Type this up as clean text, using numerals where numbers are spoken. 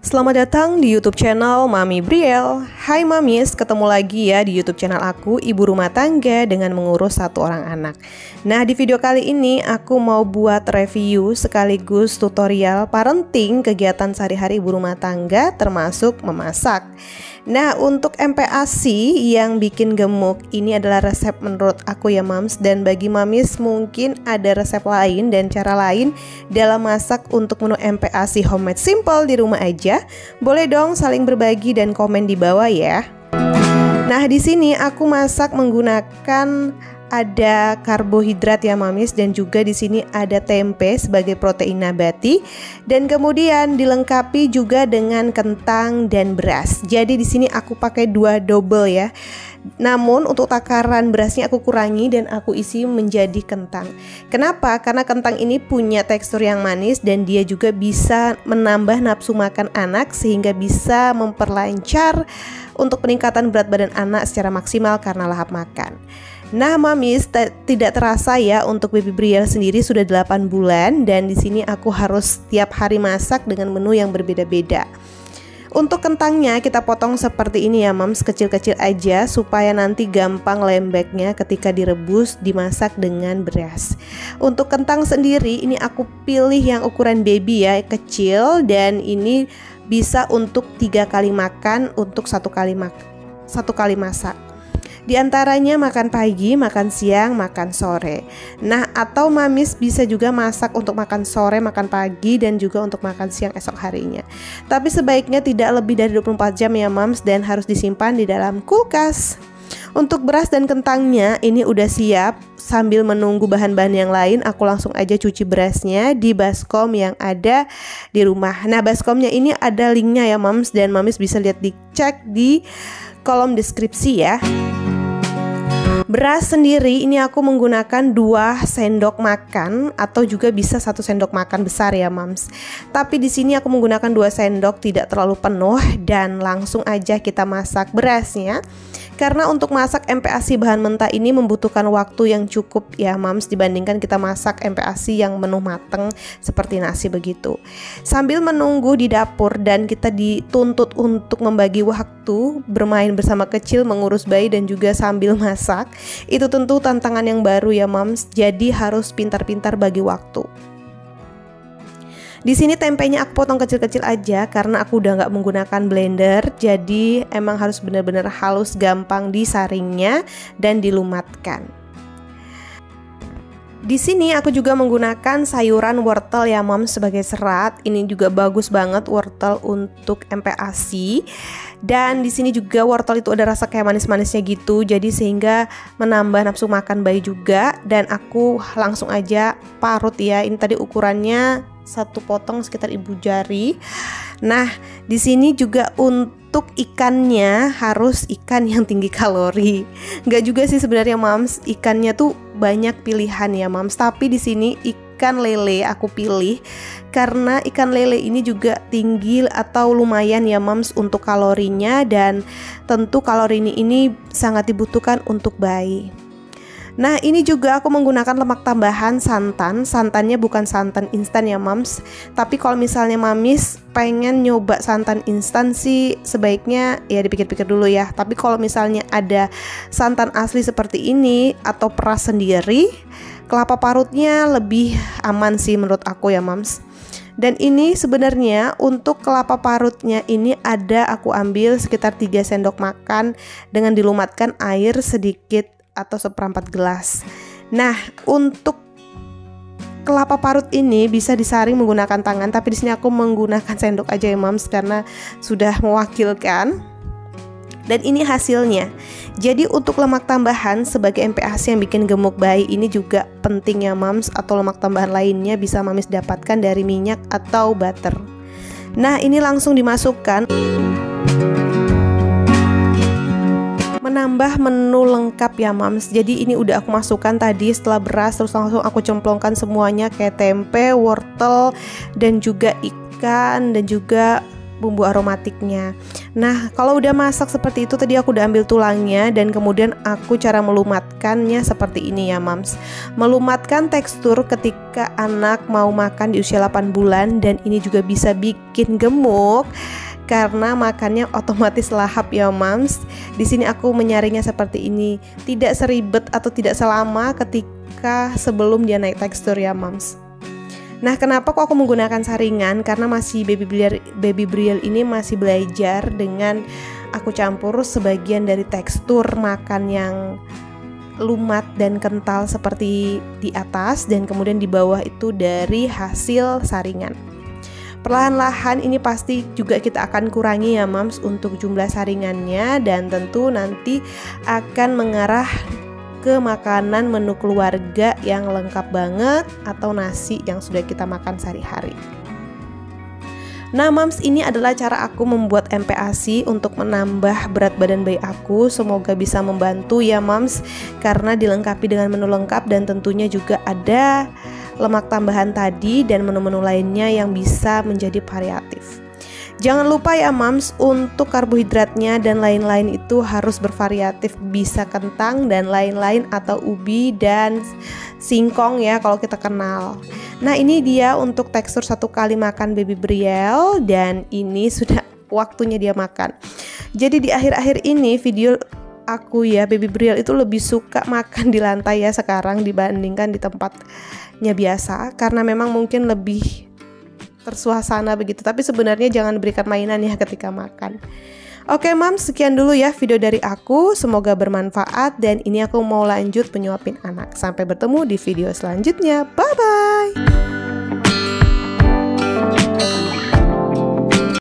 Selamat datang di YouTube channel Mami Briel. Hai Mamis, ketemu lagi ya di YouTube channel aku, ibu rumah tangga dengan mengurus satu orang anak. Nah, di video kali ini aku mau buat review sekaligus tutorial parenting kegiatan sehari-hari ibu rumah tangga termasuk memasak. Nah, untuk MPASI yang bikin gemuk ini adalah resep menurut aku ya Mams. Dan bagi Mamis mungkin ada resep lain dan cara lain dalam masak untuk menu MPASI homemade simple di rumah aja. Boleh dong saling berbagi dan komen di bawah ya. Nah, di sini aku masak menggunakan ada karbohidrat ya Mamis, dan juga di sini ada tempe sebagai protein nabati, dan kemudian dilengkapi juga dengan kentang dan beras. Jadi di sini aku pakai 2 double ya. Namun untuk takaran berasnya aku kurangi dan aku isi menjadi kentang. Kenapa? Karena kentang ini punya tekstur yang manis dan dia juga bisa menambah nafsu makan anak sehingga bisa memperlancar untuk peningkatan berat badan anak secara maksimal karena lahap makan. Nah Mamis, tidak terasa ya untuk baby Briel sendiri sudah 8 bulan dan di sini aku harus tiap hari masak dengan menu yang berbeda-beda. Untuk kentangnya kita potong seperti ini ya Mams, kecil-kecil aja supaya nanti gampang lembeknya ketika direbus dimasak dengan beras. Untuk kentang sendiri ini aku pilih yang ukuran baby ya, kecil, dan ini bisa untuk 3 kali makan untuk 1 kali masak. Di antaranya makan pagi, makan siang, makan sore. Nah, atau Mamis bisa juga masak untuk makan sore, makan pagi, dan juga untuk makan siang esok harinya. Tapi sebaiknya tidak lebih dari 24 jam ya Mams, dan harus disimpan di dalam kulkas. Untuk beras dan kentangnya ini udah siap. Sambil menunggu bahan-bahan yang lain, aku langsung aja cuci berasnya di baskom yang ada di rumah. Nah, baskomnya ini ada linknya ya Mams, dan Mamis bisa lihat dicek di kolom deskripsi ya. Beras sendiri ini aku menggunakan 2 sendok makan atau juga bisa 1 sendok makan besar ya Mams. Tapi di sini aku menggunakan 2 sendok, tidak terlalu penuh, dan langsung aja kita masak berasnya. Karena untuk masak MPASI bahan mentah ini membutuhkan waktu yang cukup ya Mams, dibandingkan kita masak MPASI yang menu mateng seperti nasi begitu. Sambil menunggu di dapur dan kita dituntut untuk membagi waktu bermain bersama kecil, mengurus bayi, dan juga sambil masak, itu tentu tantangan yang baru ya Mams. Jadi harus pintar-pintar bagi waktu. Di sini tempenya aku potong kecil-kecil aja karena aku udah nggak menggunakan blender. Jadi emang harus benar-benar halus, gampang disaringnya dan dilumatkan. Di sini aku juga menggunakan sayuran wortel ya Mams sebagai serat. Ini juga bagus banget wortel untuk MPASI. Dan di sini juga wortel itu ada rasa kayak manis-manisnya gitu. Jadi sehingga menambah nafsu makan bayi juga. Dan aku langsung aja parut ya. Ini tadi ukurannya 1 potong sekitar ibu jari. Nah, di sini juga untuk ikannya harus ikan yang tinggi kalori. Nggak juga sih sebenarnya Mams, ikannya tuh banyak pilihan ya Mams. Tapi di sini ikan lele aku pilih karena ikan lele ini juga tinggi atau lumayan ya Mams untuk kalorinya, dan tentu kalori ini sangat dibutuhkan untuk bayi. Nah, ini juga aku menggunakan lemak tambahan santan. Santannya bukan santan instan ya Mams. Tapi kalau misalnya Mamis pengen nyoba santan instan sih sebaiknya ya dipikir-pikir dulu ya. Tapi kalau misalnya ada santan asli seperti ini atau peras sendiri, kelapa parutnya lebih aman sih menurut aku ya Mams. Dan ini sebenarnya untuk kelapa parutnya ini aku ambil sekitar 3 sendok makan dengan dilumatkan air sedikit atau 1/4 gelas. Nah, untuk kelapa parut ini bisa disaring menggunakan tangan, tapi di sini aku menggunakan sendok aja ya Mams karena sudah mewakilkan. Dan ini hasilnya. Jadi untuk lemak tambahan sebagai MPASI yang bikin gemuk bayi ini juga penting ya Mams, atau lemak tambahan lainnya bisa Mamis dapatkan dari minyak atau butter. Nah, ini langsung dimasukkan. Menambah menu lengkap ya Mams. Jadi ini udah aku masukkan tadi setelah beras, terus langsung aku cemplongkan semuanya kayak tempe, wortel, dan juga ikan, dan juga bumbu aromatiknya. Nah, kalau udah masak seperti itu, tadi aku udah ambil tulangnya dan kemudian aku cara melumatkannya seperti ini ya Mams. Melumatkan tekstur ketika anak mau makan di usia 8 bulan, dan ini juga bisa bikin gemuk karena makannya otomatis lahap ya Mams. Di sini aku menyaringnya seperti ini, tidak seribet atau tidak selama ketika sebelum dia naik tekstur ya Mams. Nah, kenapa kok aku menggunakan saringan? Karena masih baby Brielle ini masih belajar dengan aku campur sebagian dari tekstur makan yang lumat dan kental seperti di atas, dan kemudian di bawah itu dari hasil saringan. Perlahan-lahan ini pasti juga kita akan kurangi ya Mams untuk jumlah saringannya, dan tentu nanti akan mengarah ke makanan menu keluarga yang lengkap banget atau nasi yang sudah kita makan sehari-hari. Nah Mams, ini adalah cara aku membuat MPASI untuk menambah berat badan bayi aku. Semoga bisa membantu ya Mams, karena dilengkapi dengan menu lengkap dan tentunya juga ada lemak tambahan tadi dan menu-menu lainnya yang bisa menjadi variatif. Jangan lupa ya Mams, untuk karbohidratnya dan lain-lain itu harus bervariatif, bisa kentang dan lain-lain atau ubi dan singkong ya kalau kita kenal. Nah, ini dia untuk tekstur satu kali makan baby Brielle, dan ini sudah waktunya dia makan. Jadi di akhir-akhir ini video aku ya, baby Brielle itu lebih suka makan di lantai ya sekarang dibandingkan di tempatnya biasa, karena memang mungkin lebih tersuasana begitu. Tapi sebenarnya jangan berikan mainan ya ketika makan. Oke Mams, sekian dulu ya video dari aku. Semoga bermanfaat, dan ini aku mau lanjut penyuapin anak. Sampai bertemu di video selanjutnya. Bye bye.